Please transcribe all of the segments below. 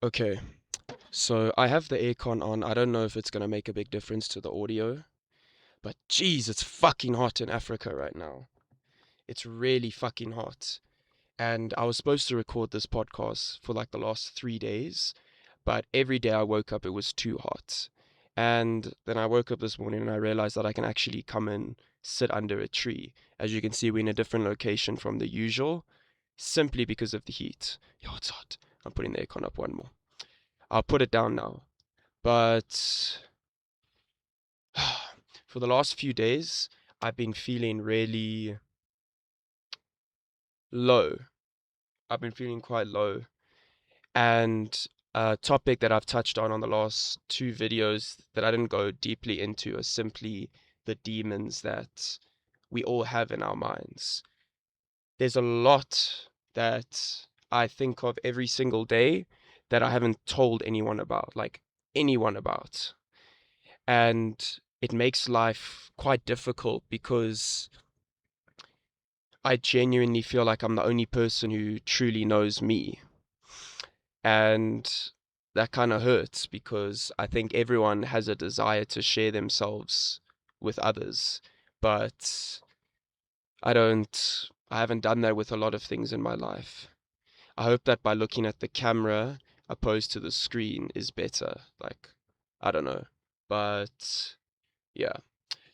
Okay, so I have the aircon on. I don't know if it's gonna make a big difference to the audio, but geez, it's fucking hot in Africa right now. It's really fucking hot. And I was supposed to record this podcast for like the last 3 days, but every day I woke up, it was too hot. And then I woke up this morning and I realized that I can actually come and sit under a tree. As you can see, we're in a different location from the usual, simply because of the heat. Yo, it's hot. I'm putting the aircon up one more. I'll put it down now. But for the last few days, I've been feeling really low. I've been feeling quite low. And a topic that I've touched on the last two videos that I didn't go deeply into are simply the demons that we all have in our minds. There's a lot that I think of every single day that I haven't told anyone about, like anyone about. And it makes life quite difficult because I genuinely feel like I'm the only person who truly knows me. And that kind of hurts because I think everyone has a desire to share themselves with others. But I haven't done that with a lot of things in my life. I hope that by looking at the camera opposed to the screen is better. Like, I don't know. But yeah,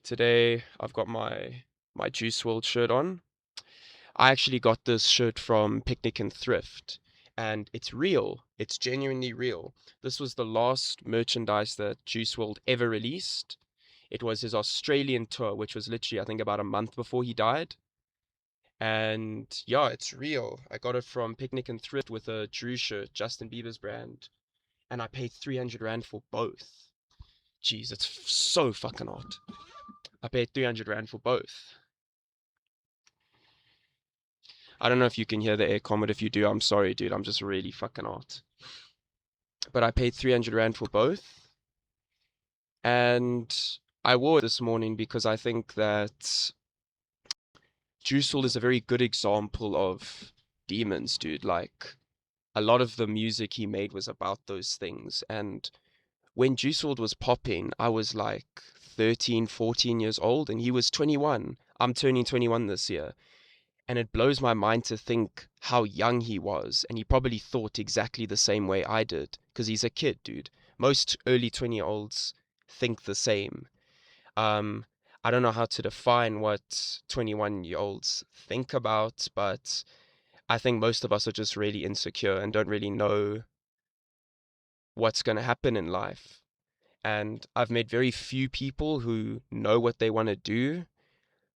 today I've got my Juice WRLD shirt on. I actually got this shirt from Picnic and Thrift, and it's real. It's genuinely real. This was the last merchandise that Juice WRLD ever released. It was his Australian tour, which was literally, I think, about a month before he died. And yeah, it's real. I got it from Picnic and Thrift with a Drew shirt, Justin Bieber's brand, and I paid 300 Rand for both. Jeez, it's so fucking hot. I paid 300 Rand for both. I don't know if you can hear the air comment. If you do, I'm sorry, dude. I'm just really fucking hot. But I paid 300 Rand for both. And I wore it this morning because I think that Juice WRLD is a very good example of demons, dude. Like, a lot of the music he made was about those things. And when Juice WRLD was popping, I was like 13, 14 years old, and he was 21. I'm turning 21 this year. And it blows my mind to think how young he was. And he probably thought exactly the same way I did. Because he's a kid, dude. Most early 20-year-olds think the same. Um, I don't know how to define what 21-year-olds think about, but I think most of us are just really insecure and don't really know what's going to happen in life. And I've met very few people who know what they want to do,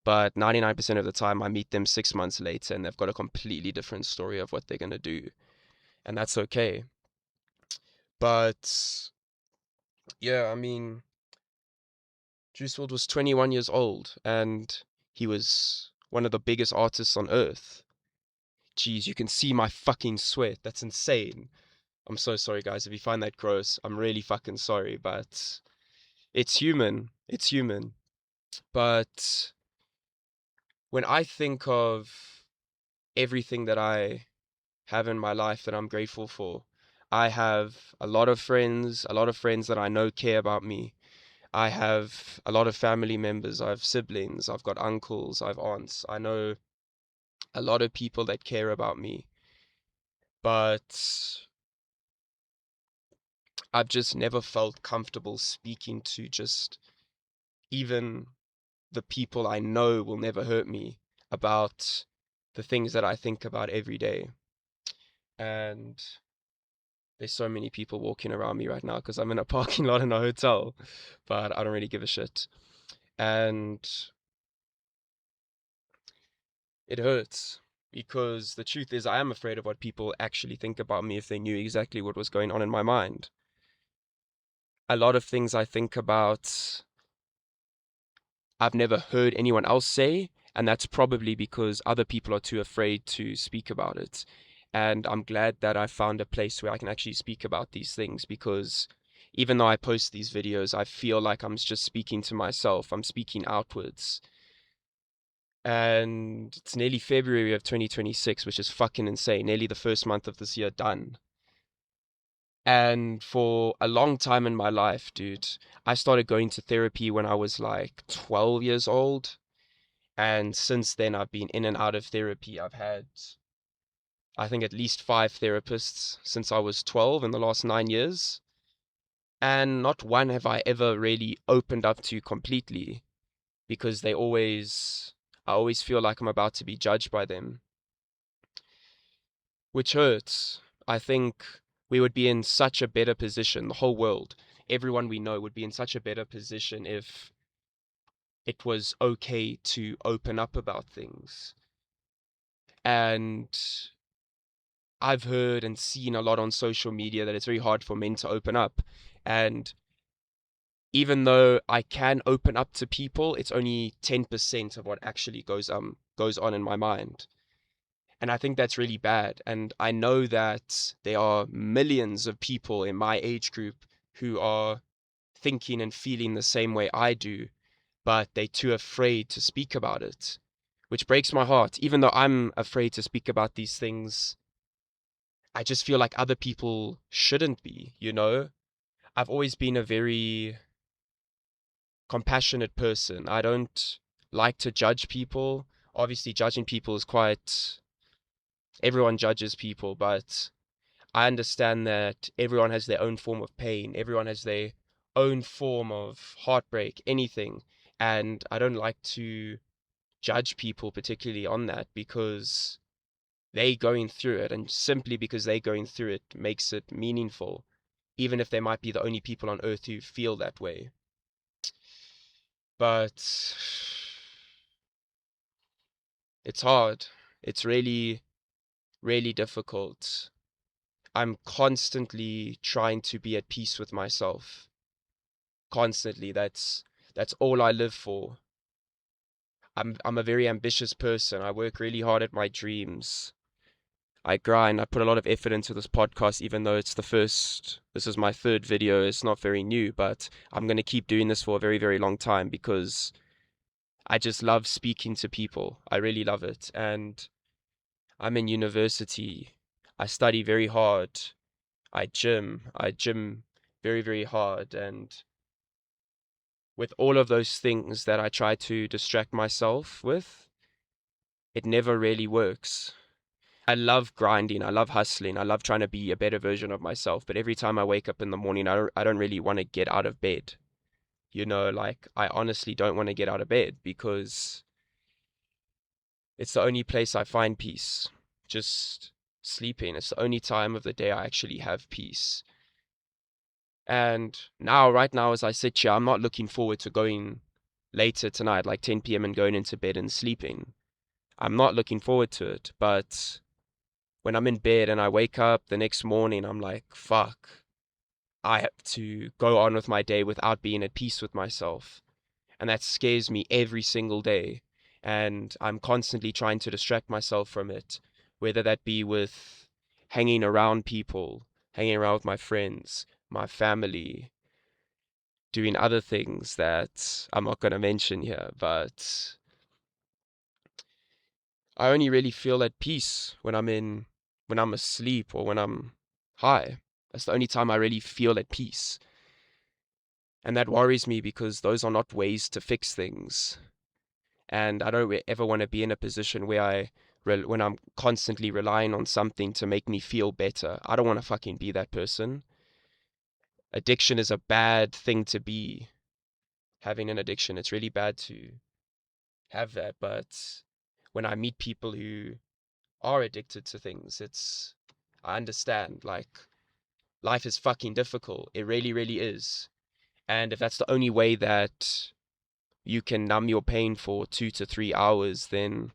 but 99% of the time I meet them 6 months later and they've got a completely different story of what they're going to do. And that's okay. But yeah, I mean, Juice WRLD was 21 years old and he was one of the biggest artists on earth. Jeez, you can see my fucking sweat. That's insane. I'm so sorry, guys. If you find that gross, I'm really fucking sorry, but it's human. It's human. But when I think of everything that I have in my life that I'm grateful for, I have a lot of friends that I know care about me. I have a lot of family members, I have siblings, I've got uncles, I have aunts. I know a lot of people that care about me, but I've just never felt comfortable speaking to just even the people I know will never hurt me about the things that I think about every day. And there's so many people walking around me right now because I'm in a parking lot in a hotel, but I don't really give a shit. And it hurts because the truth is, I am afraid of what people actually think about me if they knew exactly what was going on in my mind. A lot of things I think about, I've never heard anyone else say, and that's probably because other people are too afraid to speak about it. And I'm glad that I found a place where I can actually speak about these things because even though I post these videos, I feel like I'm just speaking to myself, I'm speaking outwards. And it's nearly February of 2026, which is fucking insane. Nearly the first month of this year done. And for a long time in my life, dude, I started going to therapy when I was like 12 years old. And since then, I've been in and out of therapy. I've had, I think, at least 5 therapists since I was 12 in the last 9 years. And not one have I ever really opened up to completely, because I always feel like I'm about to be judged by them, which hurts. I think we would be in such a better position, the whole world, everyone we know would be in such a better position if it was okay to open up about things. And I've heard and seen a lot on social media that it's very hard for men to open up. And even though I can open up to people, it's only 10% of what actually goes on in my mind. And I think that's really bad. And I know that there are millions of people in my age group who are thinking and feeling the same way I do, but they're too afraid to speak about it, which breaks my heart. Even though I'm afraid to speak about these things, I just feel like other people shouldn't be, you know? I've always been a very compassionate person. I don't like to judge people. Obviously, judging people is quite, everyone judges people, but I understand that everyone has their own form of pain. Everyone has their own form of heartbreak, anything. And I don't like to judge people particularly on that, because they going through it, and simply because they going through it makes it meaningful, even if they might be the only people on earth who feel that way. But it's hard. It's really, really difficult. I'm constantly trying to be at peace with myself. Constantly. That's all I live for. I'm a very ambitious person. I work really hard at my dreams. I grind. I put a lot of effort into this podcast, even though this is my third video. It's not very new, but I'm going to keep doing this for a very, very long time, because I just love speaking to people. I really love it. And I'm in university. I study very hard. I gym very, very hard. And with all of those things that I try to distract myself with, it never really works. I love grinding. I love hustling. I love trying to be a better version of myself. But every time I wake up in the morning, I don't really want to get out of bed. You know, like, I honestly don't want to get out of bed, because it's the only place I find peace. Just sleeping. It's the only time of the day I actually have peace. And now, right now, as I sit here, I'm not looking forward to going later tonight, like 10 p.m., and going into bed and sleeping. I'm not looking forward to it. But when I'm in bed and I wake up the next morning, I'm like, fuck, I have to go on with my day without being at peace with myself. And that scares me every single day. And I'm constantly trying to distract myself from it, whether that be with hanging around people, hanging around with my friends, my family, doing other things that I'm not going to mention here. But I only really feel at peace when I'm asleep or when I'm high. That's the only time I really feel at peace. And that worries me, because those are not ways to fix things. And I don't ever want to be in a position where when I'm constantly relying on something to make me feel better. I don't want to fucking be that person. Addiction is a bad thing to be. Having an addiction, it's really bad to have that. But when I meet people who are addicted to things, I understand, like, life is fucking difficult. It really, really is. And if that's the only way that you can numb your pain for 2 to 3 hours, then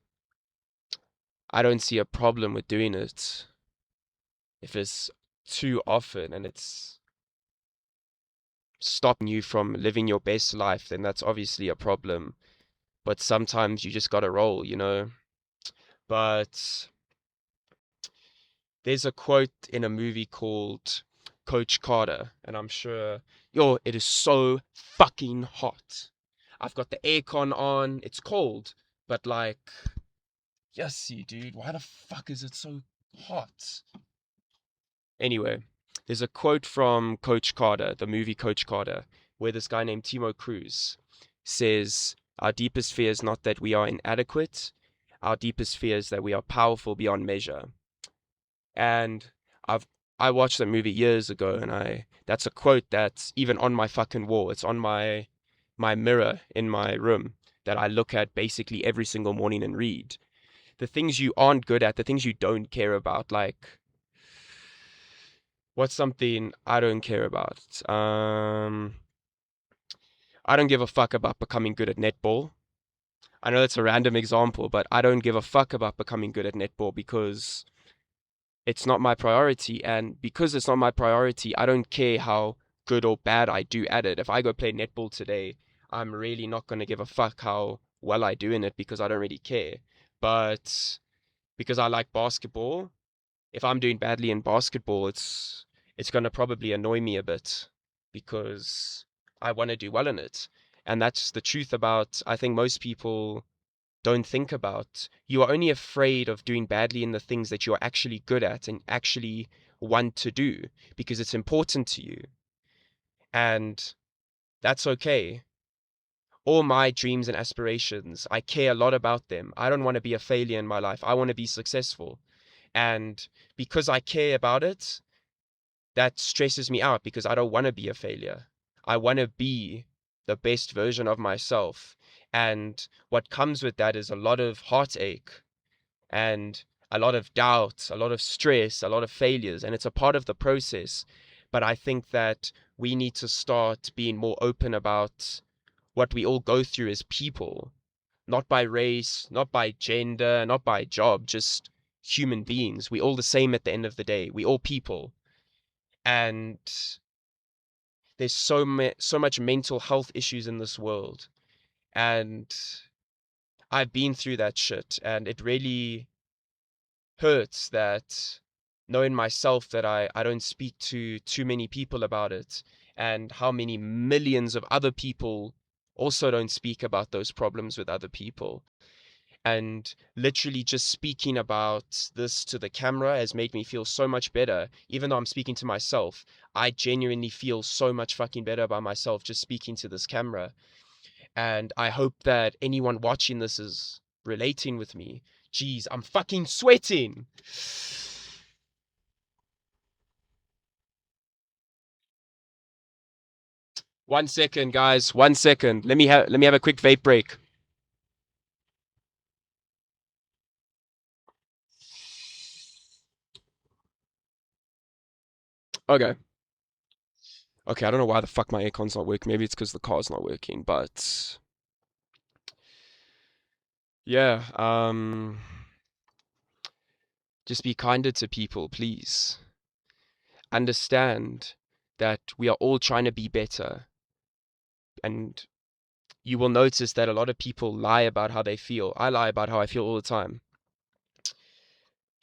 I don't see a problem with doing it. If it's too often and it's stopping you from living your best life, then that's obviously a problem. But sometimes you just gotta roll, you know? But there's a quote in a movie called Coach Carter, and I'm sure, yo, it is so fucking hot. I've got the aircon on, it's cold, but like, yes, you dude, why the fuck is it so hot? Anyway, There's a quote from Coach Carter, the movie Coach Carter, where this guy named Timo Cruz says, "Our deepest fear is not that we are inadequate. Our deepest fear is that we are powerful beyond measure." And I've I watched that movie years ago, and that's a quote that's even on my fucking wall. It's on my mirror in my room that I look at basically every single morning and read. The things you aren't good at, the things you don't care about, like what's something I don't care about? I don't give a fuck about becoming good at netball. I know that's a random example, but I don't give a fuck about becoming good at netball because it's not my priority. And because it's not my priority, I don't care how good or bad I do at it. If I go play netball today, I'm really not going to give a fuck how well I do in it because I don't really care. But because I like basketball, if I'm doing badly in basketball, it's going to probably annoy me a bit because I want to do well in it. And that's the truth about, I think most people don't think about. You are only afraid of doing badly in the things that you're actually good at and actually want to do because it's important to you. And that's okay. All my dreams and aspirations, I care a lot about them. I don't want to be a failure in my life. I want to be successful. And because I care about it, that stresses me out because I don't want to be a failure. I want to be the best version of myself. And what comes with that is a lot of heartache and a lot of doubt, a lot of stress, a lot of failures. And it's a part of the process. But I think that we need to start being more open about what we all go through as people, not by race, not by gender, not by job, just human beings. We all the same at the end of the day. We all people. And there's so much mental health issues in this world, and I've been through that shit, and it really hurts that knowing myself that I don't speak to too many people about it, and how many millions of other people also don't speak about those problems with other people. And literally just speaking about this to the camera has made me feel so much better. Even though I'm speaking to myself, I genuinely feel so much fucking better about myself just speaking to this camera. And I hope that anyone watching this is relating with me. Jeez, I'm fucking sweating. One second, guys. 1 second. Let me have a quick vape break. Okay. Okay, I don't know why the fuck my aircon's not working. Maybe it's because the car's not working, but yeah, just be kinder to people, please. Understand that we are all trying to be better. And you will notice that a lot of people lie about how they feel. I lie about how I feel all the time.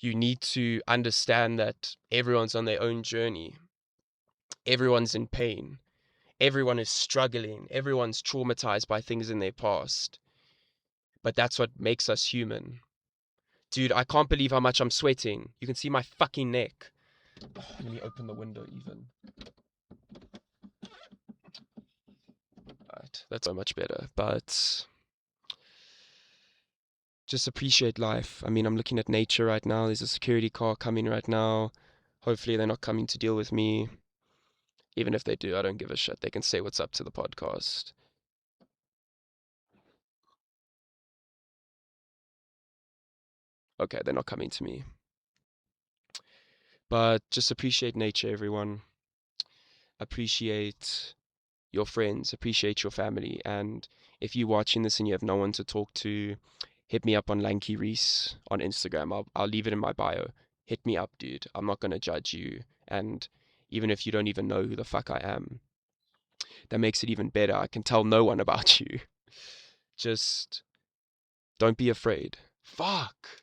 You need to understand that everyone's on their own journey. Everyone's in pain. Everyone is struggling. Everyone's traumatized by things in their past. But that's what makes us human. Dude, I can't believe how much I'm sweating. You can see my fucking neck. Oh, let me open the window even. Right, that's so much better. But just appreciate life. I mean, I'm looking at nature right now. There's a security car coming right now. Hopefully they're not coming to deal with me. Even if they do, I don't give a shit. They can say what's up to the podcast. Okay, they're not coming to me. But just appreciate nature, everyone. Appreciate your friends, appreciate your family. And if you're watching this and you have no one to talk to, hit me up on Lanky Reese on Instagram. I'll leave it in my bio. Hit me up, dude. I'm not gonna judge you. And even if you don't even know who the fuck I am, that makes it even better. I can tell no one about you. Just don't be afraid. Fuck.